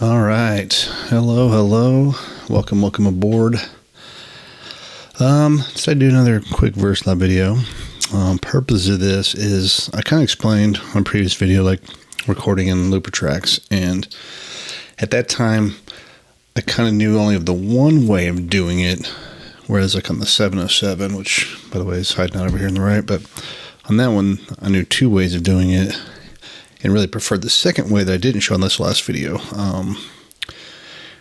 All right. Hello. Welcome aboard. Decided to do another quick Verselab video. Purpose of this is I kind of explained on a previous video, like recording in looper tracks, and at that time I kind of knew only of the one way of doing it, whereas like on the 707, which by the way is hiding out over here on the right, but on that one I knew two ways of doing it and really preferred the second way that I didn't show in this last video,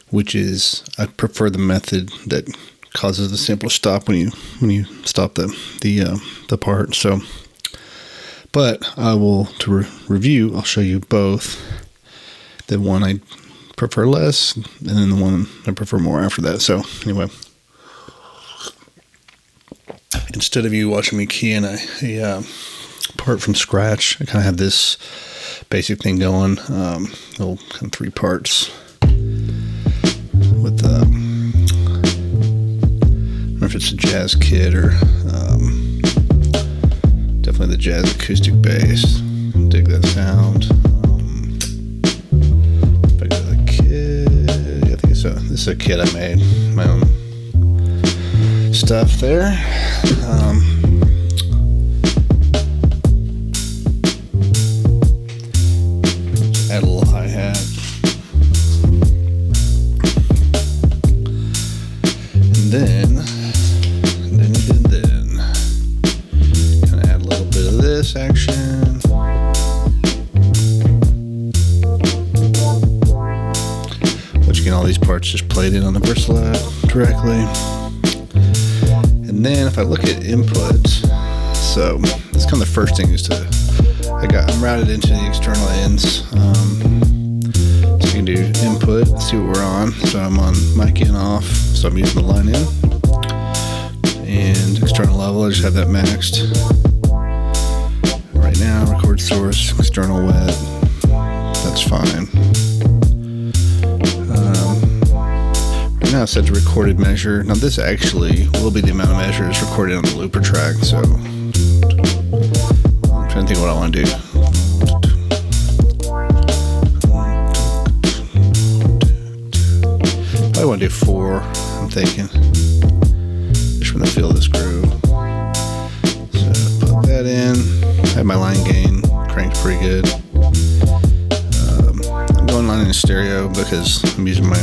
which is I prefer the method that causes the sample to stop when you stop the part. So, but I will review. I'll show you both. The one I prefer less, and then the one I prefer more after that. So anyway, instead of you watching me key in a part from scratch, I kind of have this basic thing going, little kind of three parts with I don't know if it's a jazz kit or definitely the jazz acoustic bass. Dig that sound. If I go to the kit, yeah, I think this is a kit I made, my own stuff there. Add a little hi-hat. And then kind of add a little bit of this action. Which again, all these parts just played in on the Verselab directly. And then if I look at input, so that's kind of the first thing is I'm routed into the external ends. So you can do input, see what we're on. So I'm on mic in off, so I'm using the line in. And external level, I just have that maxed. Right now, record source, external wet, that's fine. Right now it's set to recorded measure. Now this actually will be the amount of measures recorded on the looper track, so I'm trying to think of what I want to do. I want to do 4, I'm thinking. Just from the feel of this groove. So put that in. I have my line gain cranked pretty good. I'm going line in stereo because I'm using my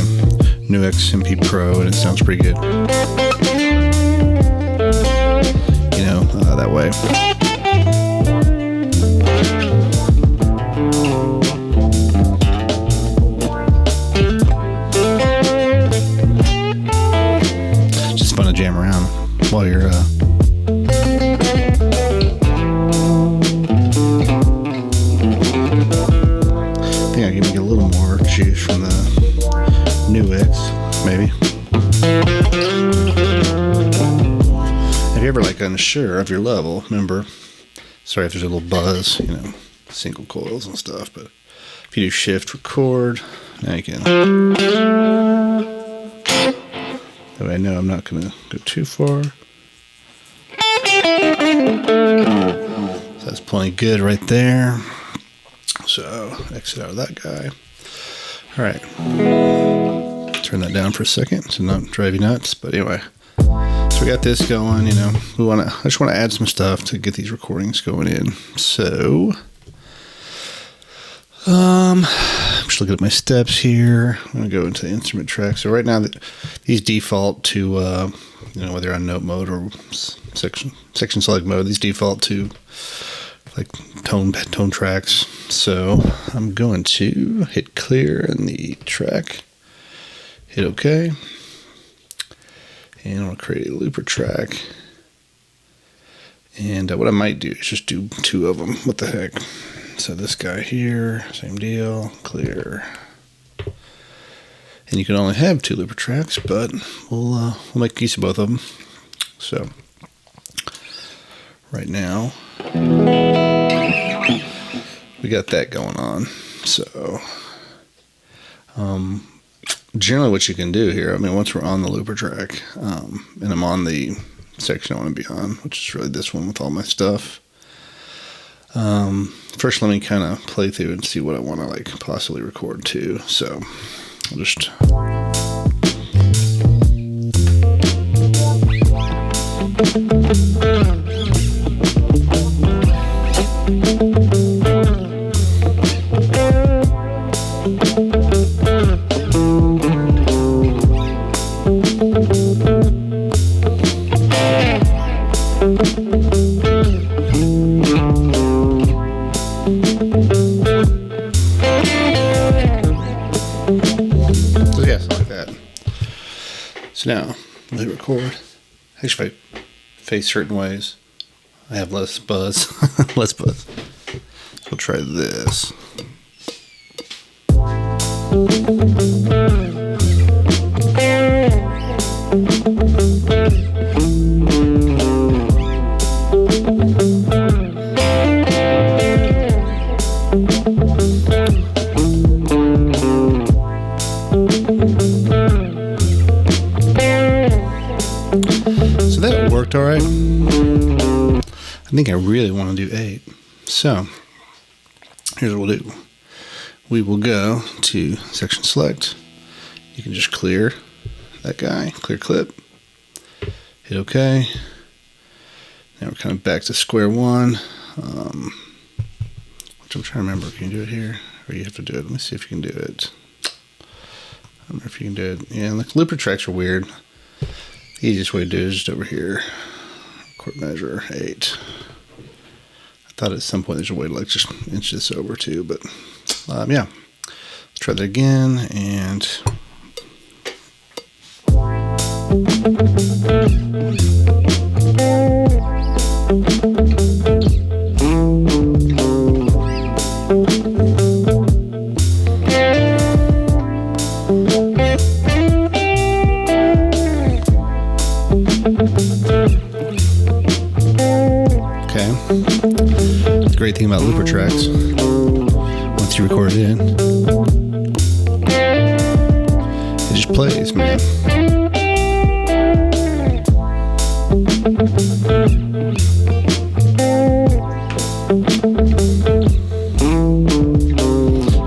Nuix MP Pro and it sounds pretty good. You know, that way. Jam around while you're I think I can get a little more juice from the Nuix, maybe. If you're ever like unsure of your level, remember, sorry if there's a little buzz, you know, single coils and stuff, but if you do shift record, now you can. That way I know I'm not going to go too far. So that's plenty good right there. So exit out of that guy. All right. Turn that down for a second to not drive you nuts. But anyway, so we got this going. You know, I just want to add some stuff to get these recordings going in. So I'm just looking at my steps here. I'm going to go into the instrument track. So right now, these default to, whether you're on note mode or section select mode, these default to like tone tracks. So I'm going to hit clear in the track, hit OK, and I'm going to create a looper track. And what I might do is just do 2 of them. What the heck? So this guy here, same deal, clear. And you can only have 2 looper tracks, but we'll make use of both of them. So right now we got that going on. So generally what you can do here, I mean, once we're on the looper track, and I'm on the section I want to be on, which is really this one with all my stuff. First, let me kind of play through and see what I want to like possibly record to. So I'll just now, when I record, actually if I face certain ways, I have less buzz. Less buzz. So we'll try this. So that worked all right. I think I really want to do 8. So here's what we'll do. We will go to section select. You can just clear that guy, clear clip, hit OK. Now we're kind of back to square one. Which I'm trying to remember. Can you do it here? Or you have to do it? Let me see if you can do it. I don't know if you can do it. Yeah, like looper tracks are weird. The easiest way to do it is just over here. Record measure 8. I thought at some point there's a way to like just inch this over too, but yeah. Let's try that again and the great thing about looper tracks, once you record it in, it just plays, man.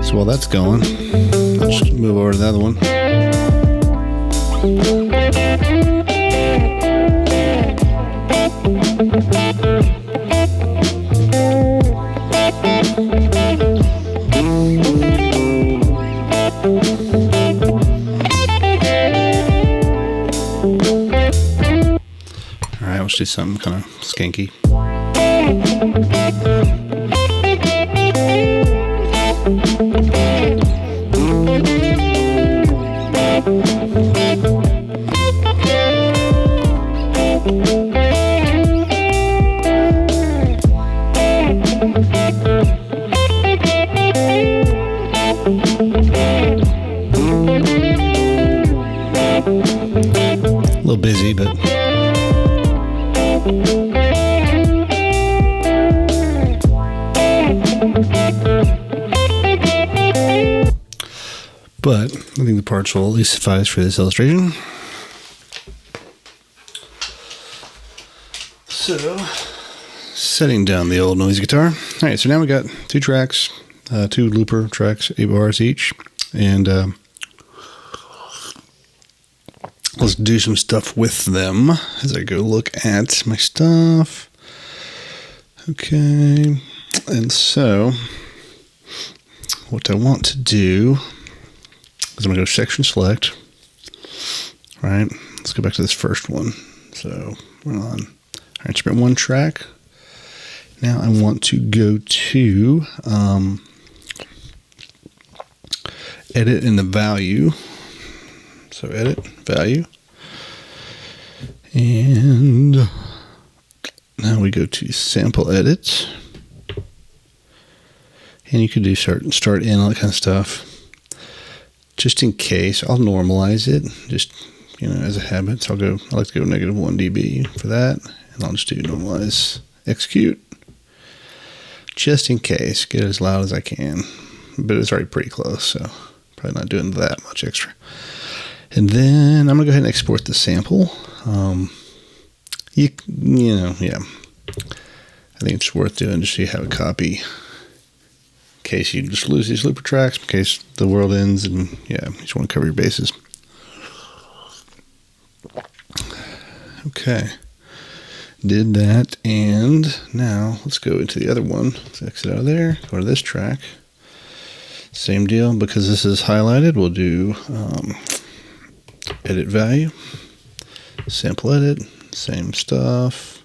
So while that's going, I'll just move over to the other one. Alright, let's do something kind of skanky. A little busy, but I think the parts will at least suffice for this illustration. So, setting down the old noisy guitar. All right, so now we got 2 tracks, 2 looper tracks, 8 bars each, and let's do some stuff with them as I go look at my stuff. Okay, and so what I want to do is I'm going to go section select. All right, let's go back to this first one. So we're on our instrument 1 track. Now I want to go to edit in the value. So edit value. And now we go to sample edit. And you could do start in, all that kind of stuff. Just in case, I'll normalize it. Just, you know, as a habit. So I like to go -1 dB for that. And I'll just do normalize execute. Just in case, get it as loud as I can. But it's already pretty close, so probably not doing that much extra. And then I'm going to go ahead and export the sample. You know, yeah. I think it's worth doing just so you have a copy case you just lose these looper tracks, in case the world ends, and yeah, you just want to cover your bases. Okay, did that, and now let's go into the other one. Let's exit out of there, go to this track. Same deal, because this is highlighted, we'll do edit value, sample edit, same stuff.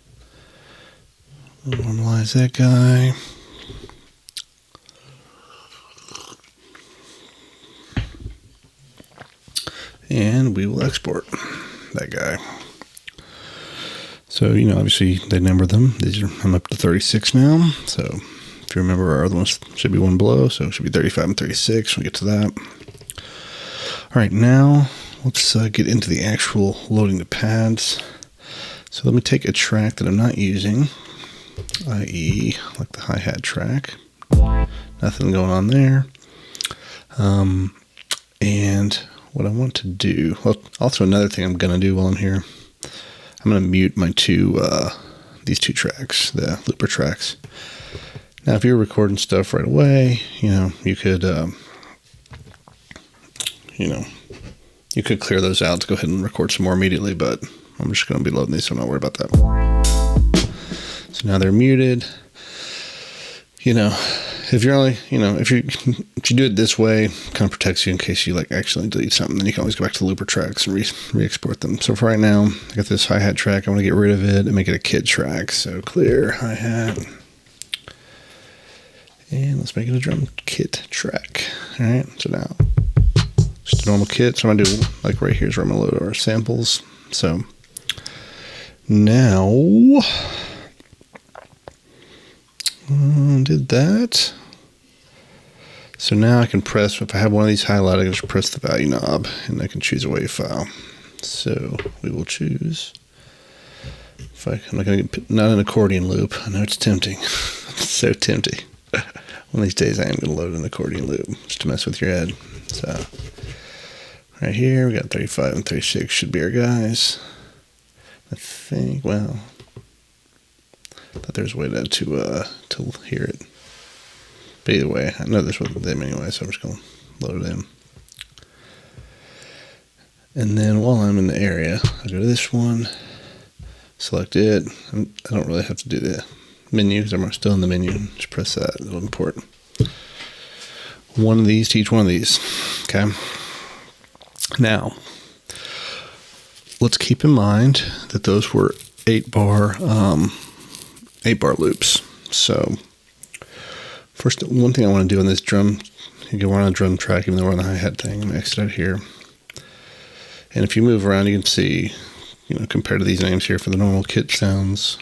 Normalize that guy. And we will export that guy. So, obviously they number them. I'm up to 36 now. So if you remember, our other ones should be one below. So it should be 35 and 36 when we get to that. All right, now let's get into the actual loading the pads. So let me take a track that I'm not using, i.e. like the hi-hat track. Nothing going on there. And what I want to do, well, also another thing I'm going to do while I'm here, I'm going to mute my these two tracks, the looper tracks. Now, if you're recording stuff right away, you could, you could clear those out to go ahead and record some more immediately, but I'm just going to be loading these, so I'm not worried about that. So now they're muted. If you're only, if you do it this way, it kind of protects you in case you accidentally delete something. Then you can always go back to the looper tracks and re-export them. So for right now, I got this hi-hat track. I want to get rid of it and make it a kit track. So clear hi-hat, and let's make it a drum kit track. All right. So now just a normal kit. So I'm gonna do right here is where I'm gonna load our samples. So now. Did that. So now I can press, if I have one of these highlighted, I can just press the value knob and I can choose a WAV file. So we will choose, I'm not going to not an accordion loop. I know it's tempting. It's so tempting. One of these days I am going to load an accordion loop just to mess with your head. So right here we got 35 and 36 should be our guys. I think, well, I thought there's a way to hear it. But either way, I know this wasn't them anyway, so I'm just going to load it in. And then while I'm in the area, I go to this one, select it. I don't really have to do the menu because I'm still in the menu. Just press that, it'll import one of these to each one of these. Okay. Now, let's keep in mind that those were 8-bar loops. So first, one thing I want to do on this drum, we're on a drum track, even though we're on the hi-hat thing. I'm going to exit out here. And if you move around, you can see, compared to these names here for the normal kit sounds.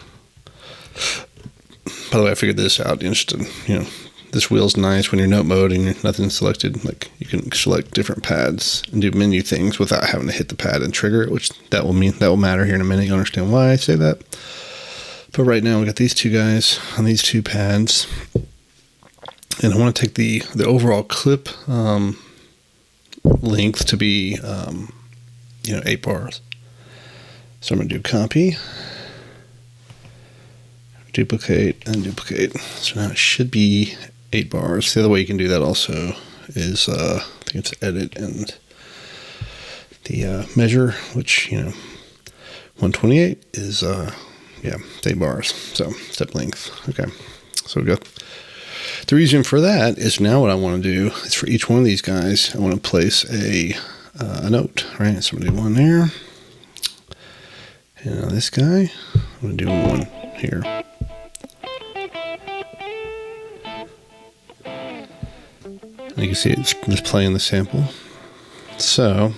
By the way, I figured this out. This wheel's nice when you're note mode and you're nothing selected. You can select different pads and do menu things without having to hit the pad and trigger it, which that will matter here in a minute. You'll understand why I say that. But right now we got these two guys on these two pads, and I want to take the overall clip length to be 8 bars. So I'm going to do copy, duplicate, and duplicate. So now it should be 8 bars. The other way you can do that also is I think it's edit and the measure, which 128 is 8 bars. So step length. Okay, so we go. The reason for that is now what I want to do is for each one of these guys, I want to place a note, right? So I'm going to do one there. And on this guy, I'm going to do one here. And you can see it's just playing the sample. So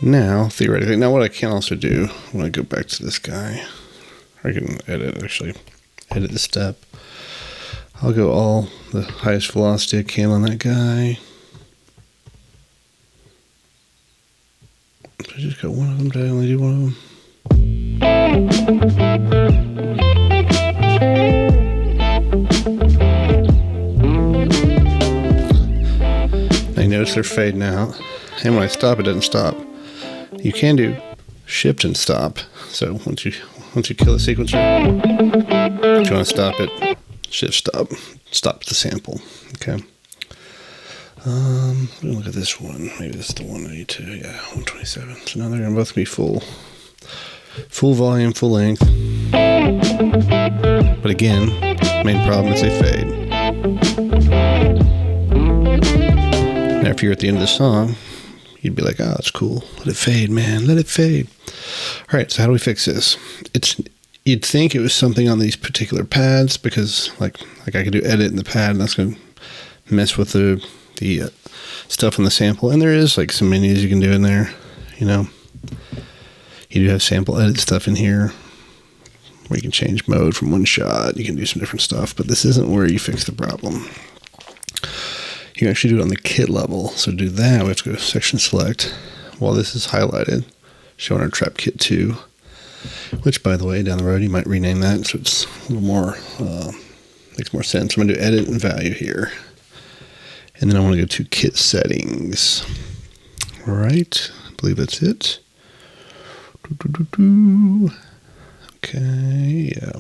now, theoretically, what I can also do when I go back to this guy, I can edit the step. I'll go all the highest velocity I can on that guy. I just got one of them. Did I only do one of them? Now you notice they're fading out. And when I stop, it doesn't stop. You can do shift and stop. So once you kill the sequencer, if you want to stop it, shift stops the sample. Okay. Look at this one. Maybe this is the 192. Yeah, 127. So now they're gonna both be full volume, full length. But again, main problem is they fade. Now, if you're at the end of the song, you'd be like, "Oh, it's cool. Let it fade, man. Let it fade." All right. So how do we fix this? You'd think it was something on these particular pads because, like I could do edit in the pad, and that's gonna mess with the stuff on the sample. And there is like some menus you can do in there. You know, you do have sample edit stuff in here where you can change mode from one shot. You can do some different stuff, but this isn't where you fix the problem. You can actually do it on the kit level. So to do that, we have to go to section select. While this is highlighted, showing our trap kit 2, which, by the way, down the road you might rename that so it's a little more makes more sense. I'm going to do edit and value here. And then I want to go to kit settings. All right, I believe that's it. Okay, yeah.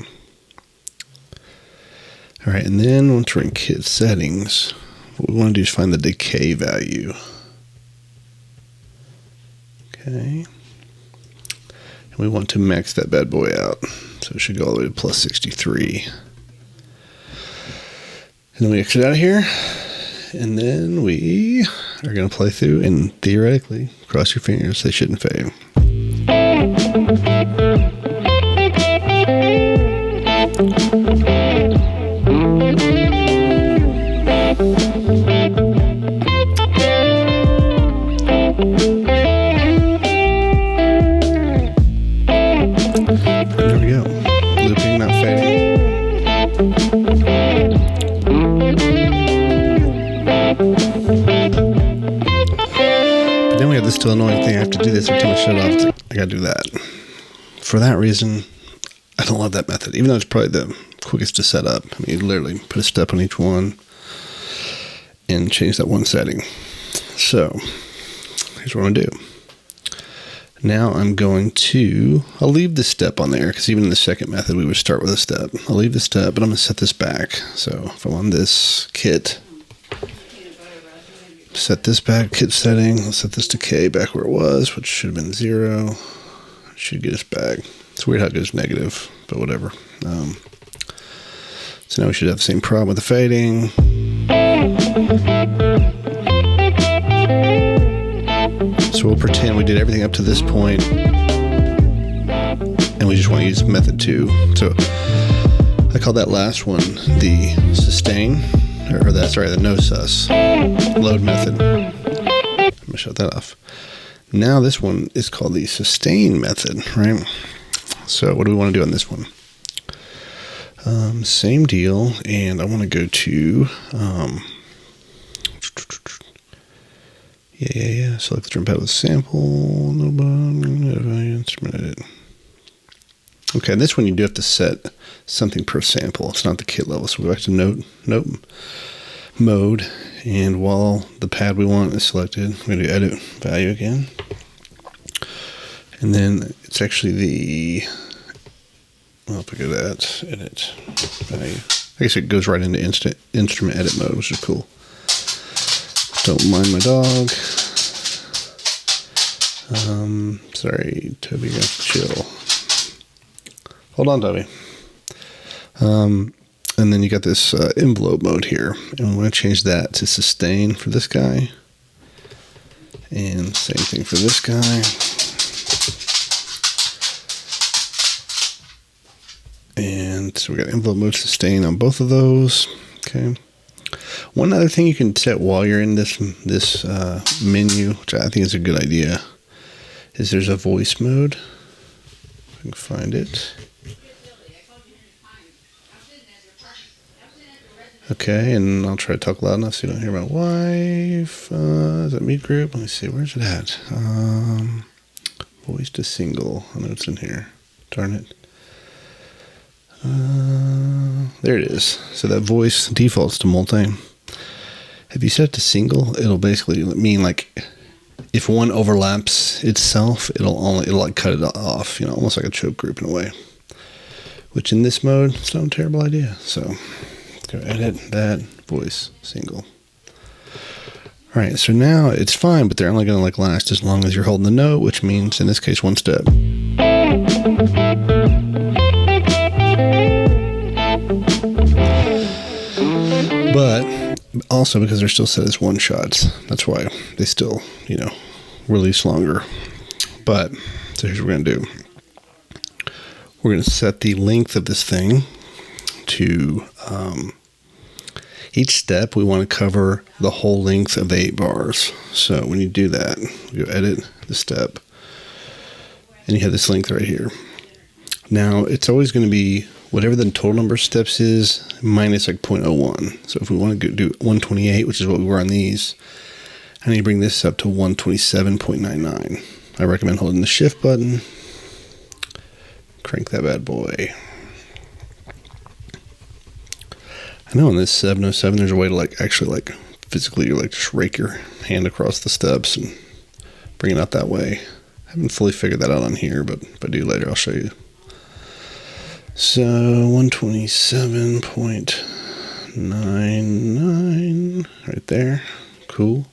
All right, and then once we're in kit settings, what we want to do is find the decay value. Okay. And we want to max that bad boy out. So it should go all the way to plus 63. And then we exit out of here. And then we are going to play through, and theoretically, cross your fingers, they shouldn't fade. And there we go. Looping, not fading. But then we have this still annoying thing. I have to do this every time I shut it off. It's like, I gotta do that. For that reason, I don't love that method, even though it's probably the quickest to set up. I mean, you literally put a step on each one and change that one setting. So here's what I'm gonna do. Now I'll leave this step on there because even in the second method, we would start with a step. I'll leave the step, but I'm gonna set this back. So if I'm on this kit, set this back, kit setting, I'll set this decay back where it was, which should have been 0. Should get us back. It's weird how it goes negative, but whatever. So now we should have the same problem with the fading. So we'll pretend we did everything up to this point, and we just want to use method 2. So I call that last one the sustain, or the no sus load method. I'm gonna shut that off. Now this one is called the sustain method, right? So what do we want to do on this one? Same deal, and I want to go to select the drum pad with sample, instrument edit. Okay, this one you do have to set something per sample. It's not the kit level, so we go back to note mode, and while the pad we want is selected, we're going to edit value again, and then it's actually if I go to that, edit value. I guess it goes right into instrument edit mode, which is cool. Don't mind my dog. Sorry, Toby, you have to chill. Hold on, Toby. And then you got this envelope mode here, and we want to change that to sustain for this guy, and same thing for this guy. And so we got envelope mode sustain on both of those. Okay. One other thing you can set while you're in this menu, which I think is a good idea, is there's a voice mode. If I can find it. Okay, and I'll try to talk loud enough so you don't hear my wife. Is that mute group? Let me see. Where's it at? Voice to single. I know it's in here. Darn it. There it is. So that voice defaults to multi. If you set it to single, it'll basically mean like if one overlaps itself, it'll like cut it off, almost like a choke group in a way. Which in this mode, it's not a terrible idea. So Go edit that voice single. All right, so now it's fine, but they're only going to like last as long as you're holding the note, which means in this case 1 step. But also because they're still set as 1 shots, that's why they still, you know, release longer. But so here's what we're going to do. We're going to set the length of this thing to each step. We want to cover the whole length of the 8 bars. So when you do that, you edit the step, and you have this length right here. Now it's always going to be whatever the total number of steps is minus like 0.01. So if we want to do 128, which is what we were on these, I need to bring this up to 127.99. I recommend holding the shift button. Crank that bad boy. I know in this 707 there's a way to like actually like physically like just rake your hand across the steps and bring it out that way. I haven't fully figured that out on here, but if I do later I'll show you. So 127.99 right there. Cool.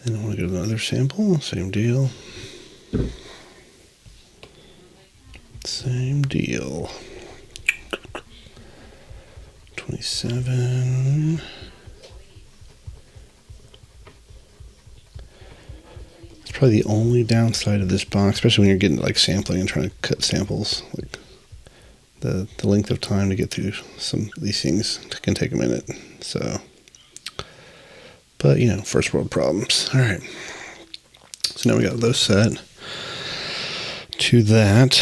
And I want to go to another sample. Same deal. Same deal. 27. It's probably the only downside of this box, especially when you're getting like sampling and trying to cut samples. Like the length of time to get through some of these things can take a minute. So, but you know, first world problems. All right. So now we got those set to that.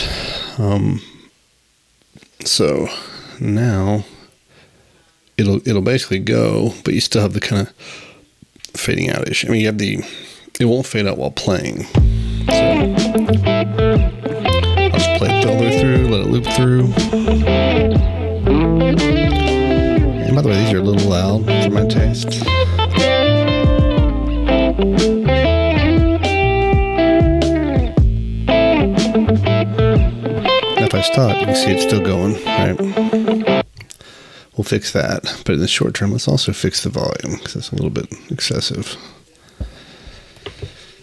So now it'll basically go, but you still have the kind of fading out issue. I mean, you have it won't fade out while playing. So I'll just play it all the way through, let it loop through. And by the way, these are a little loud for my taste. And if I stop, you can see it's still going, right? We'll fix that, but in the short term, let's also fix the volume because it's a little bit excessive.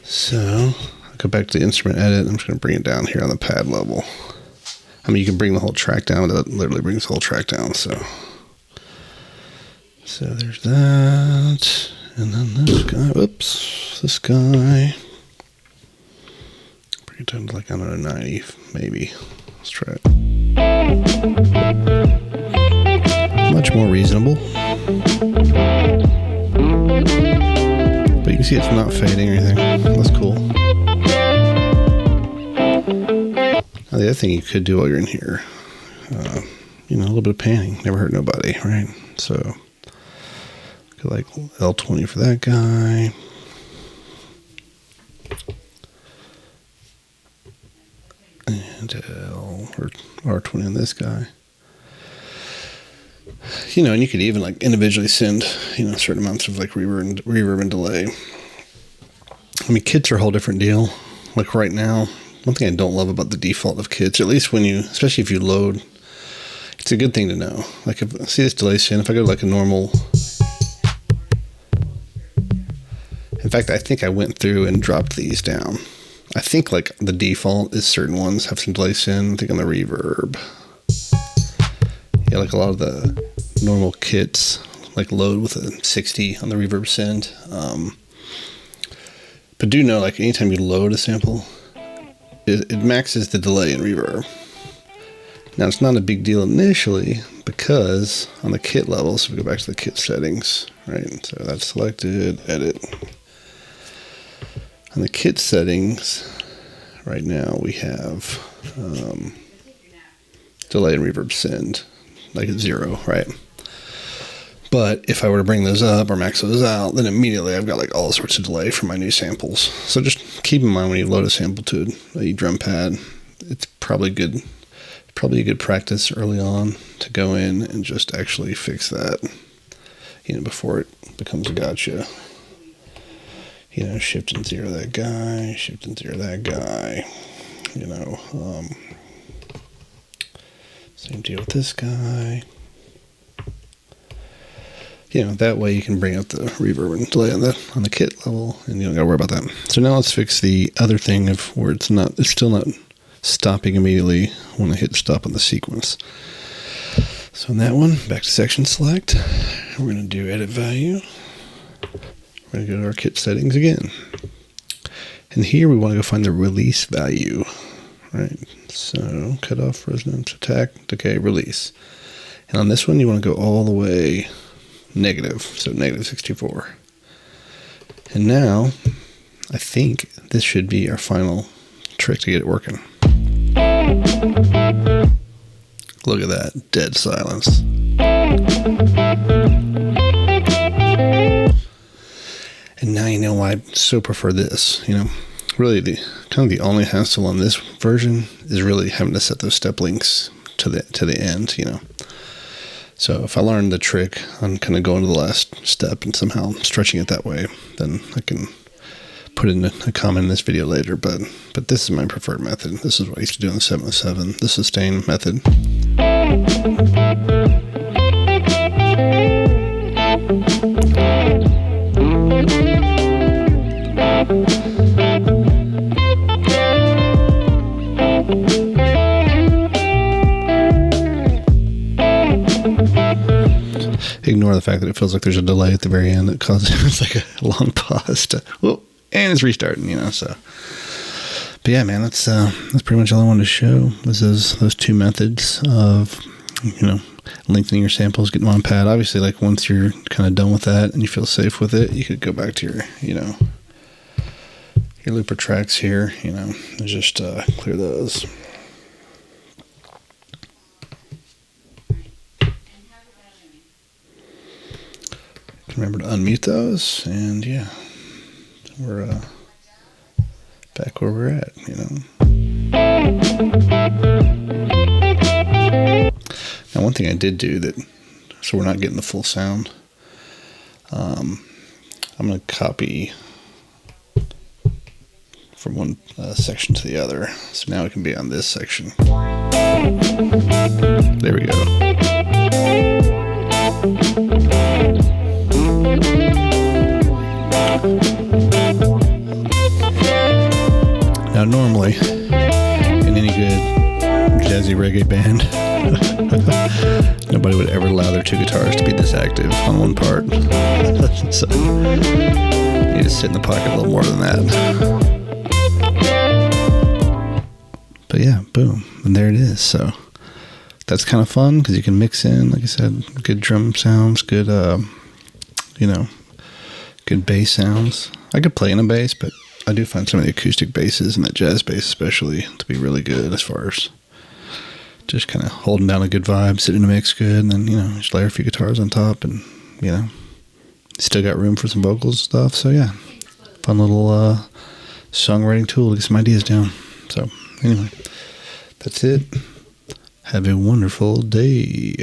So I'll go back to the instrument edit. I'm just going to bring it down here on the pad level. I mean, you can bring the whole track down. That literally brings the whole track down. So there's that, and then this guy. Oops, this guy. Bring it down to like, I don't know, 90 maybe. Let's try it. Much more reasonable. But you can see it's not fading or anything. That's cool. Now the other thing you could do while you're in here, you know, a little bit of panning. Never hurt nobody, right? So, could like L20 for that guy. And R20 on this guy. You know, and you could even like individually send, you know, certain amounts of like reverb and delay. I mean, kits are a whole different deal. Like right now, one thing I don't love about the default of kits, at least when you, especially if you load, it's a good thing to know. Like if see this delay send, if I go to like a normal, in fact, I think I went through and dropped these down. I think like the default is certain ones have some delay send. I think on the reverb. Yeah, like a lot of the normal kits, like load with a 60 on the reverb send. But do know, like anytime you load a sample, it maxes the delay in reverb. Now it's not a big deal initially because on the kit level, so we go back to the kit settings, right? So that's selected, edit. On the kit settings, right now we have delay and reverb send, like at 0, right? But if I were to bring those up or max those out, then immediately I've got like all sorts of delay for my new samples. So just keep in mind when you load a sample to a drum pad, it's probably a good practice early on to go in and just actually fix that, you know, before it becomes a gotcha. You know, shift and 0 that guy, shift and 0 that guy, you know, same deal with this guy. that way you can bring out the reverb and delay on the kit level, and you don't got to worry about that. So now let's fix the other thing of where it's still not stopping immediately when I hit stop on the sequence. So in that one, back to section select, we're going to do edit value. We're going to go to our kit settings again. And here we want to go find the release value, right? So cut off, resonance, attack, decay, release. And on this one, you want to go all the way negative, so negative 64. And now, I think this should be our final trick to get it working. Look at that, dead silence. And now you know why I so prefer this. Really the only hassle on this version is really having to set those step links to the end. So if I learn the trick on kind of going to the last step and somehow stretching it that way, then I can put in a comment in this video later. But this is my preferred method. This is what I used to do in the 707, the sustain method. Ignore the fact that it feels like there's a delay at the very end that causes it's like a long pause and it's restarting, so. But yeah, man, that's pretty much all I wanted to show was those two methods of, lengthening your samples, getting them on pad. Obviously, like once you're kind of done with that and you feel safe with it, you could go back to your looper tracks here, and just clear those. Remember to unmute those, and yeah, we're back where we're at, Now, one thing I did do so we're not getting the full sound, I'm going to copy from one section to the other, so now it can be on this section. There we go. Now, normally, in any good jazzy reggae band, nobody would ever allow their two guitars to be this active on one part. So, you need to sit in the pocket a little more than that. But yeah, boom, and there it is. So, that's kind of fun because you can mix in, like I said, good drum sounds, good, good bass sounds. I could play in a bass, but I do find some of the acoustic basses and that jazz bass especially to be really good as far as just kind of holding down a good vibe, sitting in a mix good, and then, just layer a few guitars on top and, still got room for some vocals and stuff. So yeah, fun little songwriting tool to get some ideas down. So anyway, that's it. Have a wonderful day.